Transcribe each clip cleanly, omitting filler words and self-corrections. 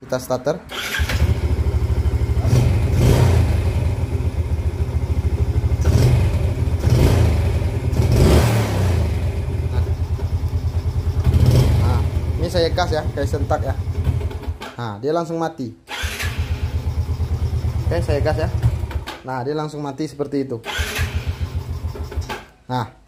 Kita starter. Nah, ini saya gas ya, kayak sentak ya. Nah, dia langsung mati. Oke, saya gas ya. Nah, dia langsung mati seperti itu. Nah,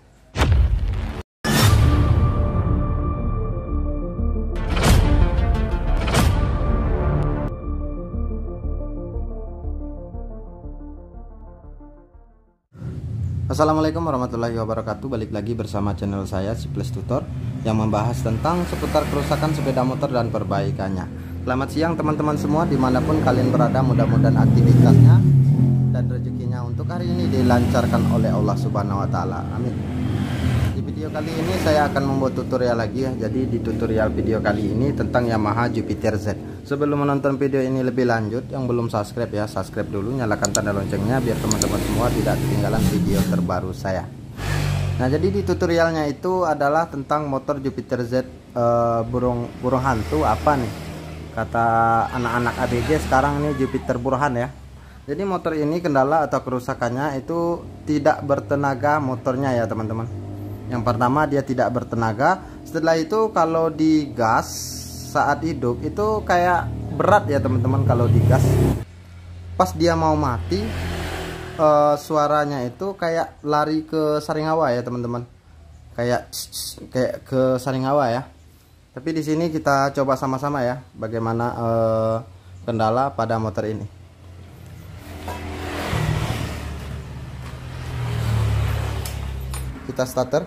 Assalamualaikum warahmatullahi wabarakatuh. Balik lagi bersama channel saya Ciples Tutor yang membahas tentang seputar kerusakan sepeda motor dan perbaikannya. Selamat siang teman-teman semua, dimanapun kalian berada. Mudah-mudahan aktivitasnya dan rezekinya untuk hari ini dilancarkan oleh Allah Subhanahu wa Ta'ala. Amin. Di video kali ini saya akan membuat tutorial lagi ya. Jadi di tutorial video kali ini tentang Yamaha Jupiter Z. Sebelum menonton video ini lebih lanjut, yang belum subscribe ya, subscribe dulu, nyalakan tanda loncengnya biar teman-teman semua tidak ketinggalan video terbaru saya. Nah, jadi di tutorialnya itu adalah tentang motor Jupiter Z burung hantu apa nih? Kata anak-anak ABG sekarang ini Jupiter Burhan ya. Jadi motor ini kendala atau kerusakannya itu tidak bertenaga motornya ya teman-teman. Yang pertama dia tidak bertenaga. Setelah itu kalau digas saat hidup itu kayak berat ya teman-teman kalau digas. Pas dia mau mati suaranya itu kayak lari ke Saringawa ya teman-teman. Kayak ke Saringawa ya. Tapi di sini kita coba sama-sama ya bagaimana kendala pada motor ini. Kita starter.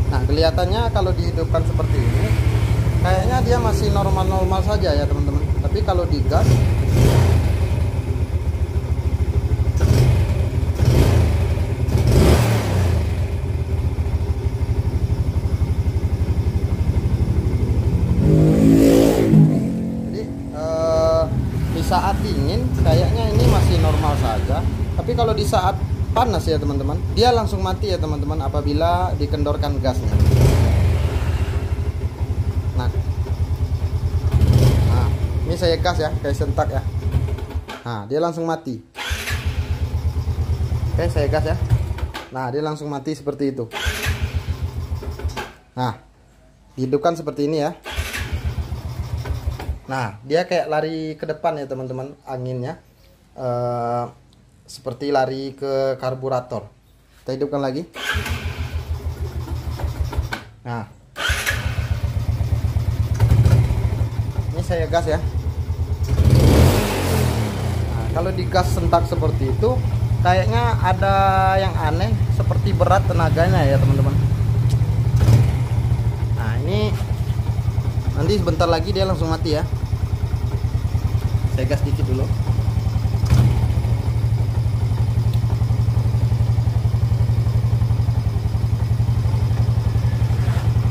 Nah, kelihatannya kalau dihidupkan seperti ini kayaknya dia masih normal-normal saja ya teman-teman. Tapi kalau digas saat dingin kayaknya ini masih normal saja, tapi kalau di saat panas ya teman-teman dia langsung mati ya teman-teman apabila dikendorkan gasnya. Nah, ini saya gas ya, kayak sentak ya. Nah, dia langsung mati. Oke, saya gas ya. Nah, dia langsung mati seperti itu. Nah, dihidupkan seperti ini ya. Nah, dia kayak lari ke depan ya teman-teman, anginnya seperti lari ke karburator. Kita hidupkan lagi. Nah, ini saya gas ya. Nah, kalau digas sentak seperti itu kayaknya ada yang aneh, seperti berat tenaganya ya teman-teman. Nah, ini nanti sebentar lagi dia langsung mati ya. Saya gas dikit dulu.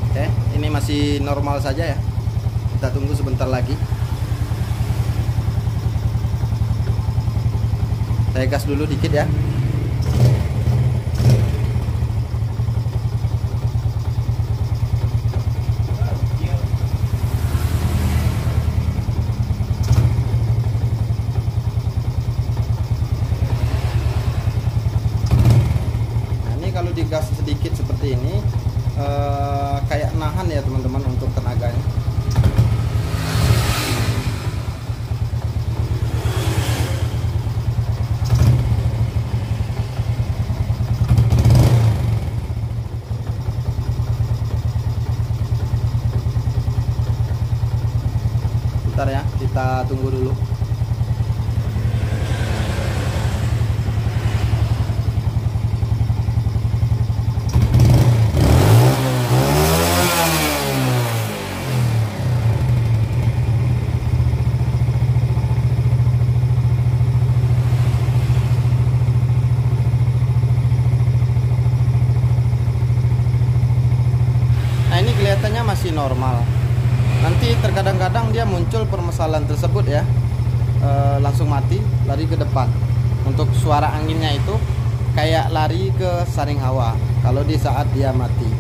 Oke, ini masih normal saja ya. Kita tunggu sebentar lagi. Saya gas dulu dikit ya. Kalau digas sedikit seperti ini kayak nahan ya teman-teman untuk tenaganya. Bentar ya, kita tunggu dulu. Kelihatannya masih normal. Nanti terkadang-kadang dia muncul permasalahan tersebut ya, langsung mati, lari ke depan. Untuk suara anginnya itu kayak lari ke saring hawa kalau di saat dia mati.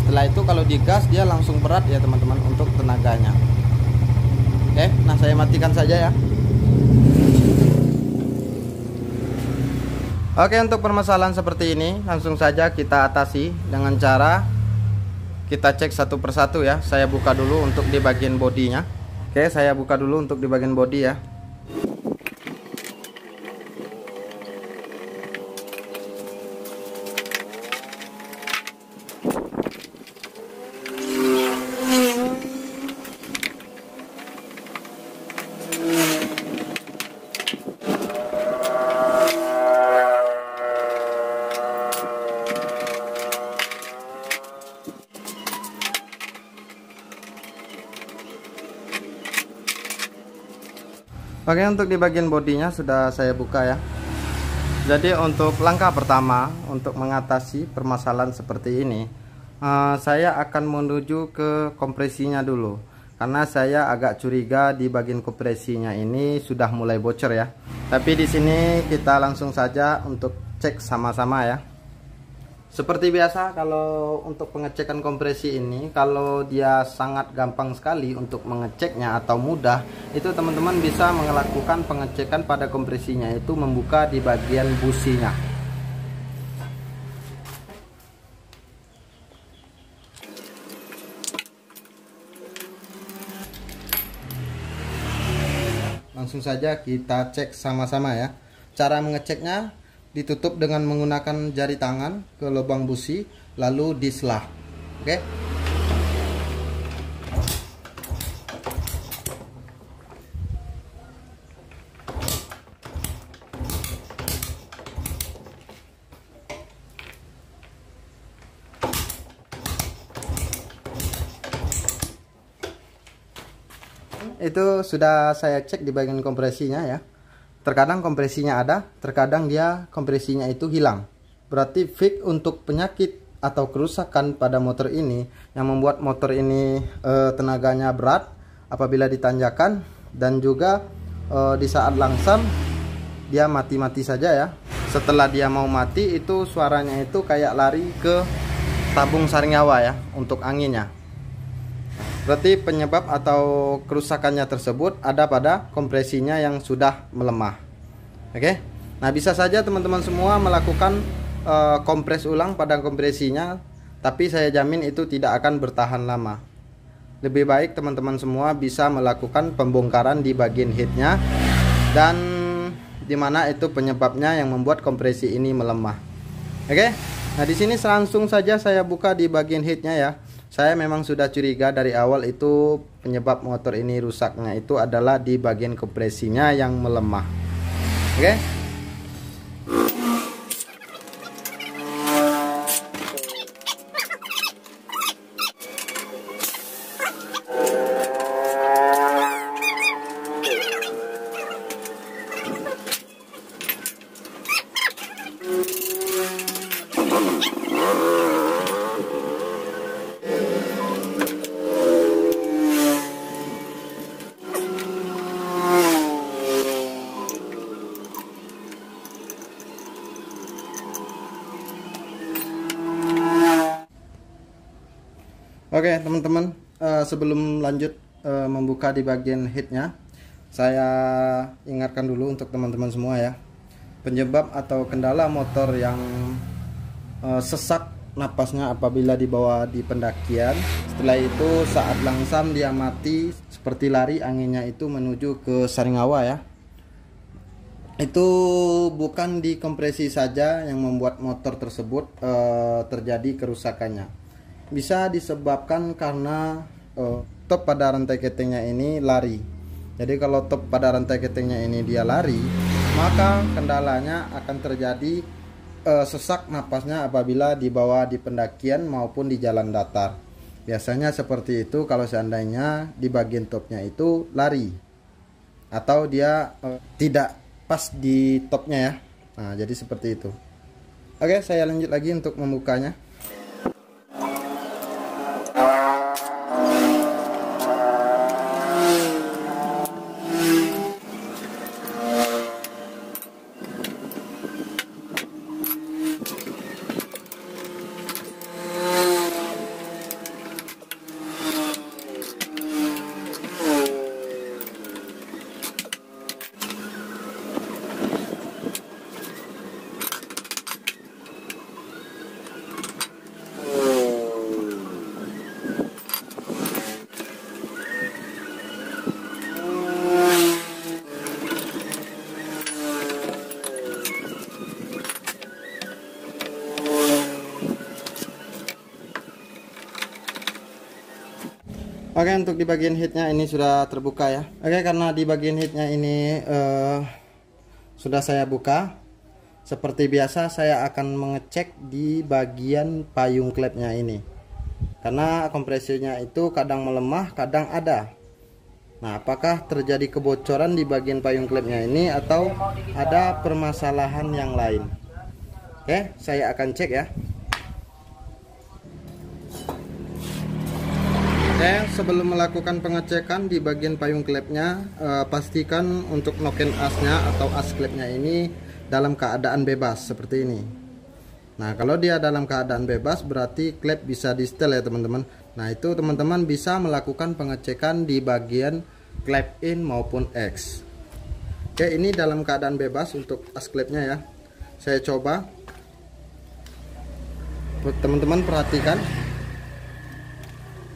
Setelah itu kalau digas dia langsung berat ya teman-teman untuk tenaganya. Oke, nah saya matikan saja ya. Oke, untuk permasalahan seperti ini langsung saja kita atasi dengan cara kita cek satu persatu ya. Saya buka dulu untuk di bagian bodinya. Oke, saya buka dulu untuk di bagian bodi ya. Oke, untuk di bagian bodinya sudah saya buka ya. Jadi untuk langkah pertama untuk mengatasi permasalahan seperti ini, saya akan menuju ke kompresinya dulu. Karena saya agak curiga di bagian kompresinya ini sudah mulai bocor ya. Tapi di sini kita langsung saja untuk cek sama-sama ya. Seperti biasa kalau untuk pengecekan kompresi ini, kalau dia sangat gampang sekali untuk mengeceknya atau mudah, itu teman-teman bisa melakukan pengecekan pada kompresinya itu membuka di bagian businya. Langsung saja kita cek sama-sama ya. Cara mengeceknya, ditutup dengan menggunakan jari tangan ke lubang busi lalu diselah. Oke. Itu sudah saya cek di bagian kompresinya ya. Terkadang kompresinya ada, terkadang dia kompresinya itu hilang. Berarti fix untuk penyakit atau kerusakan pada motor ini yang membuat motor ini tenaganya berat apabila ditanjakan, dan juga di saat langsam dia mati-mati saja ya. Setelah dia mau mati itu suaranya itu kayak lari ke tabung saringawa ya untuk anginnya. Berarti penyebab atau kerusakannya tersebut ada pada kompresinya yang sudah melemah. Oke. Nah, bisa saja teman-teman semua melakukan kompres ulang pada kompresinya, tapi saya jamin itu tidak akan bertahan lama. Lebih baik teman-teman semua bisa melakukan pembongkaran di bagian headnya dan dimana itu penyebabnya yang membuat kompresi ini melemah. Oke. Nah, di sini langsung saja saya buka di bagian headnya ya. Saya memang sudah curiga dari awal itu penyebab motor ini rusaknya itu adalah di bagian kompresinya yang melemah. Oke. Oke teman-teman, sebelum lanjut membuka di bagian headnya, saya ingatkan dulu untuk teman-teman semua ya, penyebab atau kendala motor yang sesak napasnya apabila dibawa di pendakian. Setelah itu saat langsam dia mati seperti lari anginnya itu menuju ke saringawa ya. Itu bukan di kompresi saja yang membuat motor tersebut terjadi kerusakannya. Bisa disebabkan karena top pada rantai ketingnya ini lari. Jadi kalau top pada rantai ketingnya ini dia lari, maka kendalanya akan terjadi sesak napasnya apabila dibawa di pendakian maupun di jalan datar. Biasanya seperti itu kalau seandainya di bagian topnya itu lari atau dia tidak pas di topnya ya. Nah, jadi seperti itu. Oke, saya lanjut lagi untuk membukanya. Oke, untuk di bagian headnya ini sudah terbuka ya. Oke, karena di bagian headnya ini sudah saya buka. Seperti biasa saya akan mengecek di bagian payung klepnya ini. Karena kompresinya itu kadang melemah, kadang ada. Nah, apakah terjadi kebocoran di bagian payung klepnya ini atau ada permasalahan yang lain? Oke, saya akan cek ya. Oke, sebelum melakukan pengecekan di bagian payung klepnya, pastikan untuk noken asnya atau as klepnya ini dalam keadaan bebas seperti ini. Nah, kalau dia dalam keadaan bebas berarti klep bisa di setel ya teman-teman. Nah, itu teman-teman bisa melakukan pengecekan di bagian klep in maupun X. Oke, ini dalam keadaan bebas untuk as klepnya ya. Saya coba. Teman-teman perhatikan.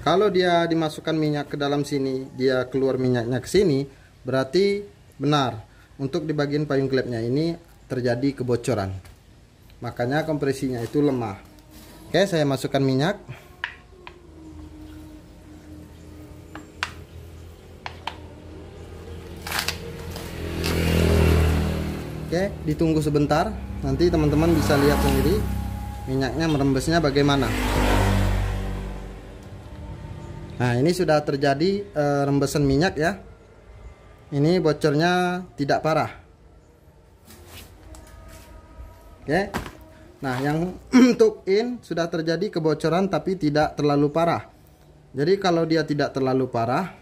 Kalau dia dimasukkan minyak ke dalam sini, dia keluar minyaknya ke sini, berarti benar. Untuk di bagian payung klepnya ini terjadi kebocoran. Makanya kompresinya itu lemah. Oke, saya masukkan minyak. Oke, ditunggu sebentar. Nanti teman-teman bisa lihat sendiri minyaknya merembesnya bagaimana. Nah, ini sudah terjadi rembesan minyak ya. Ini bocornya tidak parah. Oke. Nah, yang untuk in sudah terjadi kebocoran tapi tidak terlalu parah. Jadi kalau dia tidak terlalu parah,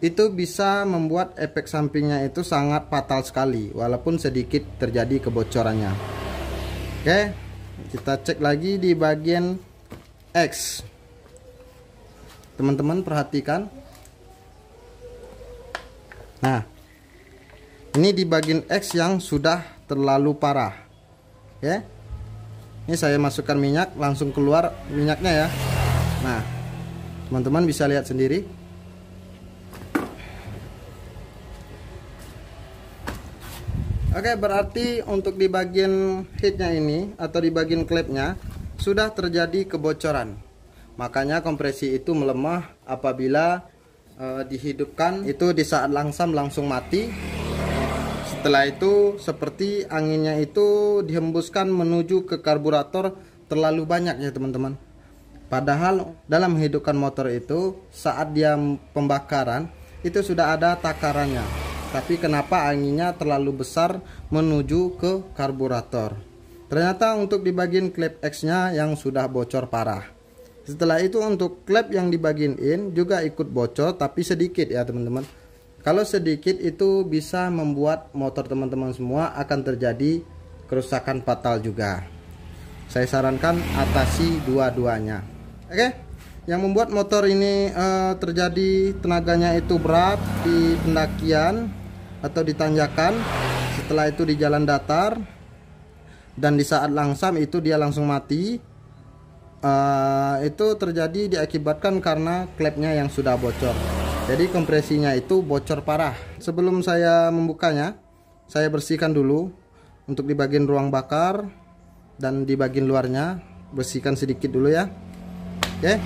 itu bisa membuat efek sampingnya itu sangat fatal sekali walaupun sedikit terjadi kebocorannya. Oke, kita cek lagi di bagian X. Teman-teman perhatikan. Nah, ini di bagian X yang sudah terlalu parah. Ya, ini saya masukkan minyak, langsung keluar minyaknya ya. Nah, teman-teman bisa lihat sendiri. Oke, berarti untuk di bagian headnya ini atau di bagian klepnya sudah terjadi kebocoran. Makanya kompresi itu melemah apabila dihidupkan, itu di saat langsung mati. Setelah itu seperti anginnya itu dihembuskan menuju ke karburator terlalu banyak ya teman-teman. Padahal dalam menghidupkan motor itu saat dia pembakaran itu sudah ada takarannya. Tapi kenapa anginnya terlalu besar menuju ke karburator? Ternyata untuk di bagian klep X-nya yang sudah bocor parah. Setelah itu untuk klep yang di bagian in juga ikut bocor tapi sedikit ya teman-teman. Kalau sedikit itu bisa membuat motor teman-teman semua akan terjadi kerusakan fatal juga. Saya sarankan atasi dua-duanya. Oke, yang membuat motor ini terjadi tenaganya itu berat di pendakian atau di tanjakan, setelah itu di jalan datar, dan di saat langsam itu dia langsung mati. Itu terjadi diakibatkan karena klepnya yang sudah bocor. Jadi kompresinya itu bocor parah. Sebelum saya membukanya, saya bersihkan dulu untuk di bagian ruang bakar dan di bagian luarnya, bersihkan sedikit dulu ya. Oke.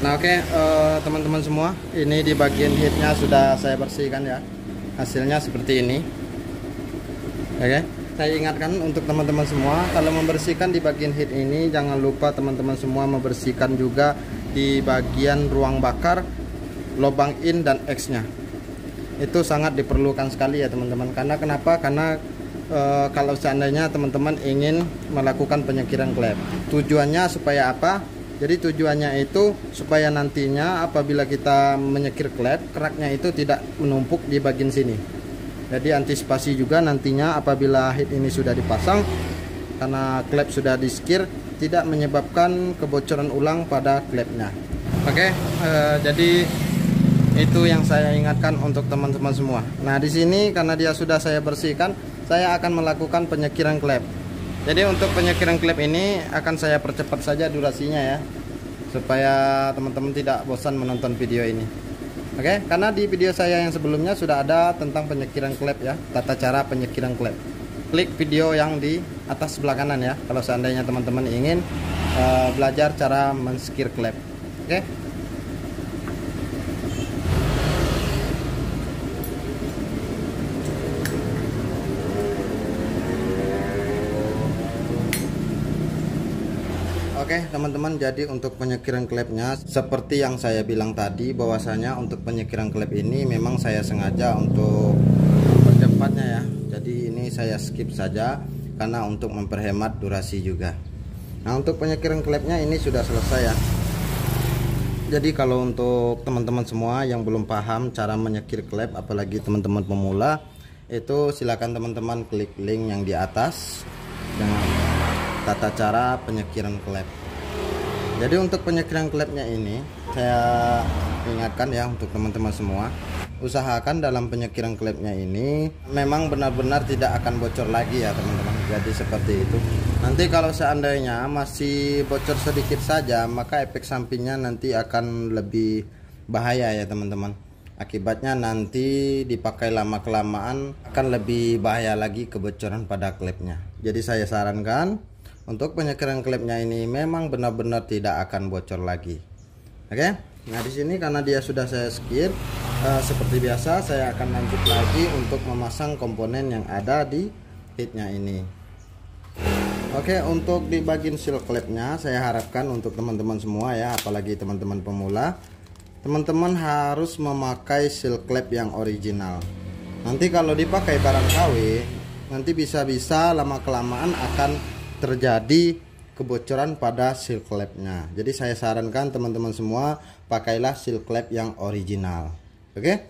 Nah oke, teman-teman semua, ini di bagian headnya sudah saya bersihkan ya. Hasilnya seperti ini. Oke, saya ingatkan untuk teman-teman semua, kalau membersihkan di bagian head ini, jangan lupa teman-teman semua membersihkan juga di bagian ruang bakar, lubang in dan X nya. Itu sangat diperlukan sekali ya teman-teman. Karena kenapa? Karena kalau seandainya teman-teman ingin melakukan penyekiran klep, tujuannya supaya apa? Jadi tujuannya itu supaya nantinya apabila kita menyekir klep, keraknya itu tidak menumpuk di bagian sini. Jadi antisipasi juga nantinya apabila head ini sudah dipasang, karena klep sudah disekir, tidak menyebabkan kebocoran ulang pada klepnya. Oke, jadi itu yang saya ingatkan untuk teman-teman semua. Nah di sini karena dia sudah saya bersihkan, saya akan melakukan penyekiran klep. Jadi untuk penyekiran klep ini akan saya percepat saja durasinya ya, supaya teman-teman tidak bosan menonton video ini. Oke, karena di video saya yang sebelumnya sudah ada tentang penyekiran klep ya, tata cara penyekiran klep. Klik video yang di atas sebelah kanan ya, kalau seandainya teman-teman ingin belajar cara mensekir klep. Oke. Oke teman-teman, jadi untuk penyekiran klepnya seperti yang saya bilang tadi, bahwasanya untuk penyekiran klep ini memang saya sengaja untuk mempercepatnya ya. Jadi ini saya skip saja karena untuk memperhemat durasi juga. Nah untuk penyekiran klepnya ini sudah selesai ya. Jadi kalau untuk teman-teman semua yang belum paham cara menyekir klep, apalagi teman-teman pemula, itu silakan teman-teman klik link yang di atas dengan tata cara penyekiran klep. Jadi untuk penyekiran klepnya ini saya ingatkan ya untuk teman-teman semua, usahakan dalam penyekiran klepnya ini memang benar-benar tidak akan bocor lagi ya teman-teman. Jadi seperti itu. Nanti kalau seandainya masih bocor sedikit saja, maka efek sampingnya nanti akan lebih bahaya ya teman-teman. Akibatnya nanti dipakai lama-kelamaan akan lebih bahaya lagi kebocoran pada klepnya. Jadi saya sarankan untuk penyekiran klepnya ini memang benar-benar tidak akan bocor lagi. Oke. Nah di sini karena dia sudah saya sekir, seperti biasa saya akan lanjut lagi untuk memasang komponen yang ada di headnya ini. Oke, untuk di bagian seal klepnya saya harapkan untuk teman-teman semua ya, apalagi teman-teman pemula, teman-teman harus memakai seal klep yang original. Nanti kalau dipakai barang KW, nanti bisa-bisa lama-kelamaan akan terjadi kebocoran pada seal klepnya. Jadi saya sarankan teman-teman semua pakailah seal klep yang original. Oke.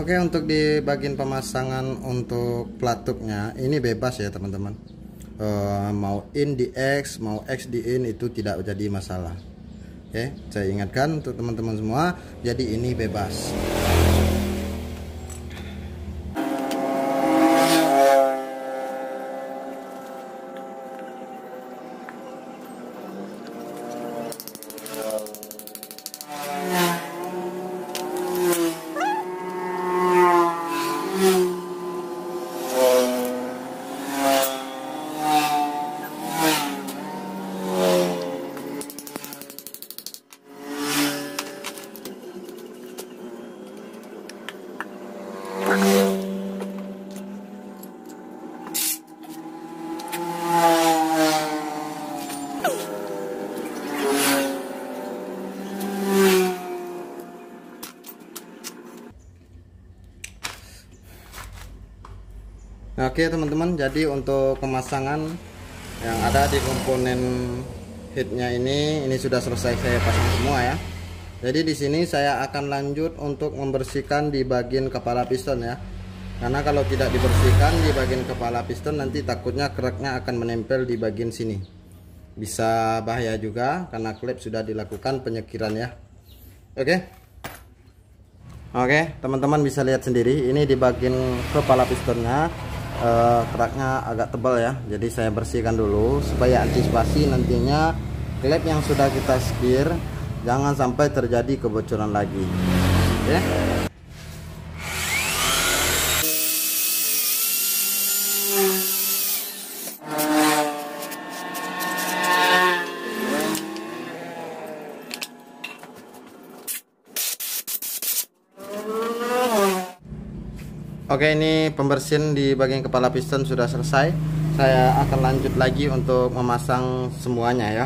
Oke, untuk di bagian pemasangan untuk pelatuknya ini bebas ya teman-teman. Mau in di X, mau X di in, itu tidak jadi masalah. Oke, saya ingatkan untuk teman-teman semua, jadi ini bebas. Oke teman-teman, jadi untuk pemasangan yang ada di komponen headnya ini sudah selesai saya pasang semua ya. Jadi di sini saya akan lanjut untuk membersihkan di bagian kepala piston ya. Karena kalau tidak dibersihkan di bagian kepala piston, nanti takutnya keraknya akan menempel di bagian sini. Bisa bahaya juga karena klep sudah dilakukan penyekiran ya. Oke, teman-teman bisa lihat sendiri ini di bagian kepala pistonnya. Keraknya agak tebal ya, jadi saya bersihkan dulu supaya antisipasi nantinya klep yang sudah kita sekir jangan sampai terjadi kebocoran lagi. Oke. Oke, ini pembersihan di bagian kepala piston sudah selesai. Saya akan lanjut lagi untuk memasang semuanya ya.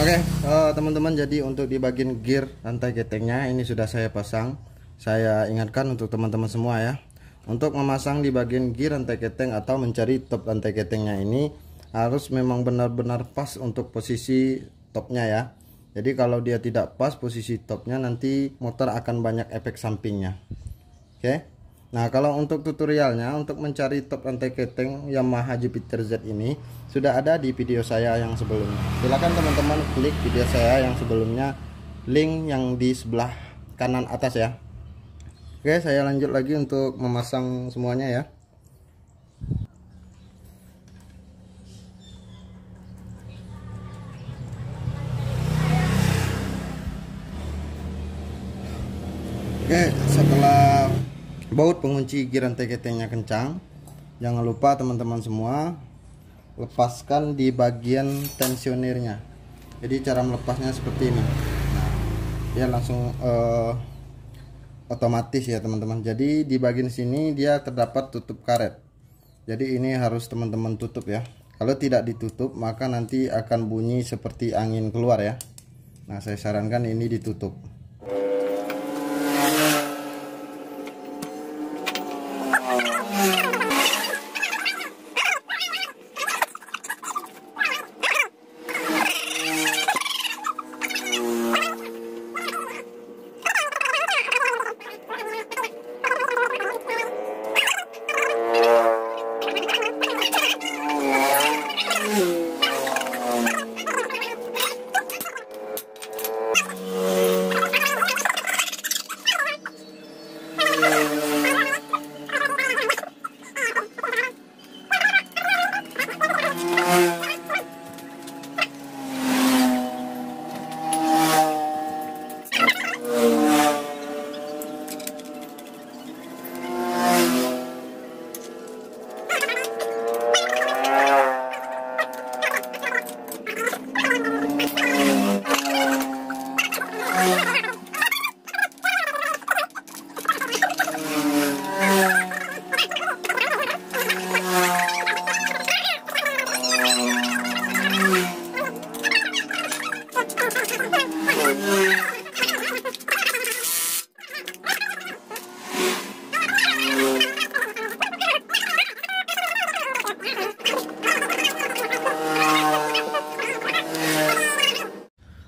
Oke, teman-teman, jadi untuk di bagian gear rantai ketengnya ini sudah saya pasang. Saya ingatkan untuk teman-teman semua ya, untuk memasang di bagian gear rantai keteng atau mencari top rantai ketengnya ini harus memang benar-benar pas untuk posisi topnya ya. Jadi kalau dia tidak pas posisi topnya, nanti motor akan banyak efek sampingnya. Oke. Nah, kalau untuk tutorialnya untuk mencari top rantai keteng Yamaha Jupiter Z ini sudah ada di video saya yang sebelumnya. Silakan teman-teman klik video saya yang sebelumnya, link yang di sebelah kanan atas ya. Oke, saya lanjut lagi untuk memasang semuanya ya. Oke, setelah baut pengunci gigi rantai ketengnya kencang. Jangan lupa teman-teman semua lepaskan di bagian tensionernya. Jadi cara melepasnya seperti ini. Nah, dia langsung otomatis ya teman-teman. Jadi di bagian sini dia terdapat tutup karet. Jadi ini harus teman-teman tutup ya. Kalau tidak ditutup maka nanti akan bunyi seperti angin keluar ya. Nah, saya sarankan ini ditutup.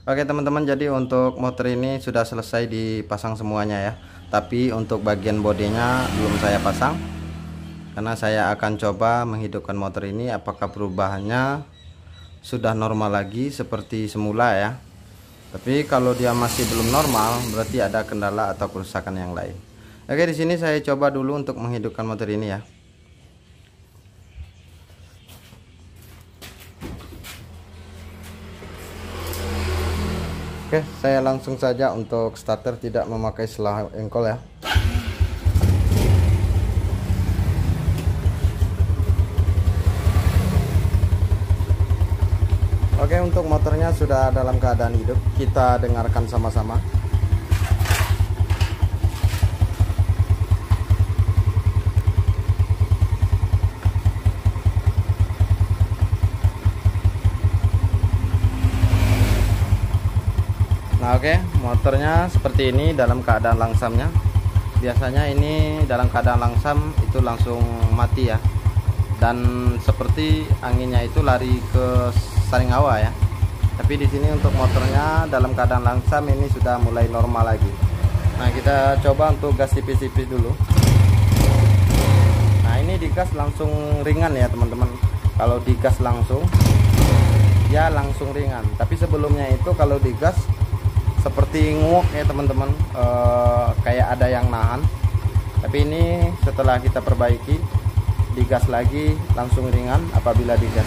Oke teman-teman, jadi untuk motor ini sudah selesai dipasang semuanya ya. Tapi untuk bagian bodinya belum saya pasang, karena saya akan coba menghidupkan motor ini apakah perubahannya sudah normal lagi seperti semula ya. Tapi kalau dia masih belum normal, berarti ada kendala atau kerusakan yang lain. Oke, di sini saya coba dulu untuk menghidupkan motor ini ya. Oke, saya langsung saja untuk starter, tidak memakai selah engkol ya. Oke, untuk motornya sudah dalam keadaan hidup. Kita dengarkan sama-sama. Nah, oke, motornya seperti ini dalam keadaan langsamnya. Biasanya ini dalam keadaan langsam itu langsung mati ya. Dan seperti anginnya itu lari ke saring hawa ya. Tapi di sini untuk motornya dalam keadaan langsam ini sudah mulai normal lagi. Nah, kita coba untuk gas tipis-tipis dulu. Nah, ini digas langsung ringan ya teman-teman. Kalau digas langsung ya langsung ringan. Tapi sebelumnya itu kalau digas seperti nguak ya teman-teman, kayak ada yang nahan. Tapi ini setelah kita perbaiki, digas lagi langsung ringan apabila digas.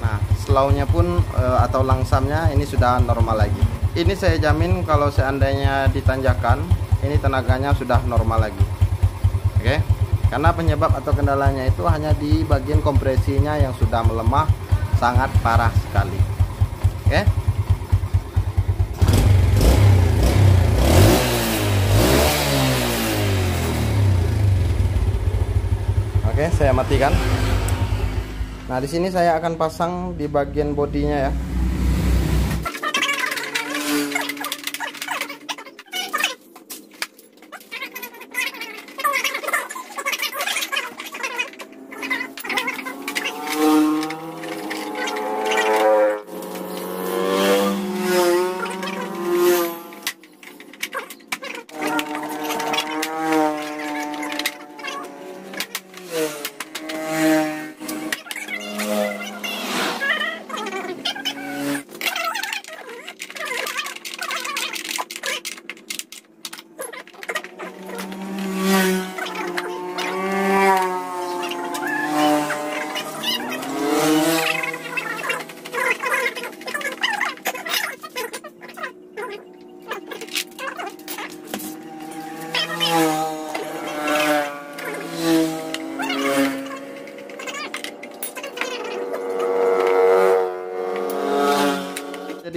Nah, slownya pun atau langsamnya ini sudah normal lagi. Ini saya jamin kalau seandainya ditanjakan, ini tenaganya sudah normal lagi. Oke. Karena penyebab atau kendalanya itu hanya di bagian kompresinya yang sudah melemah sangat parah sekali. Oke. Oke, saya matikan. Nah, di sini saya akan pasang di bagian bodinya ya.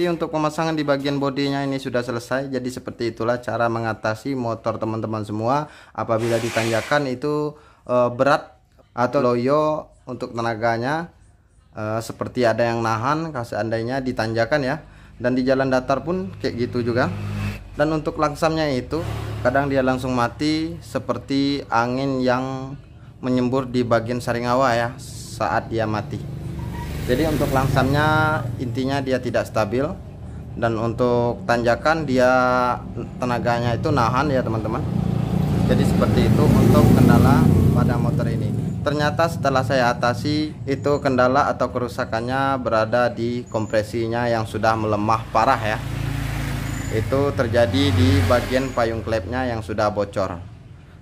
Jadi untuk pemasangan di bagian bodinya ini sudah selesai. Jadi seperti itulah cara mengatasi motor teman-teman semua apabila ditanjakan itu berat atau loyo untuk tenaganya, seperti ada yang nahan kalau seandainya ditanjakan ya. Dan di jalan datar pun kayak gitu juga. Dan untuk langsamnya itu kadang dia langsung mati seperti angin yang menyembur di bagian saring hawa ya saat dia mati. Jadi untuk langsamnya intinya dia tidak stabil, dan untuk tanjakan dia tenaganya itu nahan ya teman-teman. Jadi seperti itu untuk kendala pada motor ini. Ternyata setelah saya atasi itu kendala atau kerusakannya berada di kompresinya yang sudah melemah parah ya. Itu terjadi di bagian payung klepnya yang sudah bocor.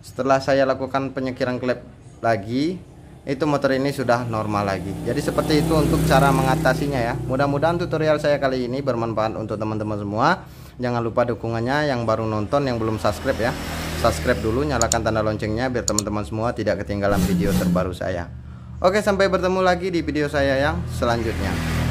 Setelah saya lakukan penyekiran klep lagi, itu motor ini sudah normal lagi. Jadi seperti itu untuk cara mengatasinya ya. Mudah-mudahan tutorial saya kali ini bermanfaat untuk teman-teman semua. Jangan lupa dukungannya, yang baru nonton, yang belum subscribe ya, subscribe dulu, nyalakan tanda loncengnya biar teman-teman semua tidak ketinggalan video terbaru saya. Oke, sampai bertemu lagi di video saya yang selanjutnya.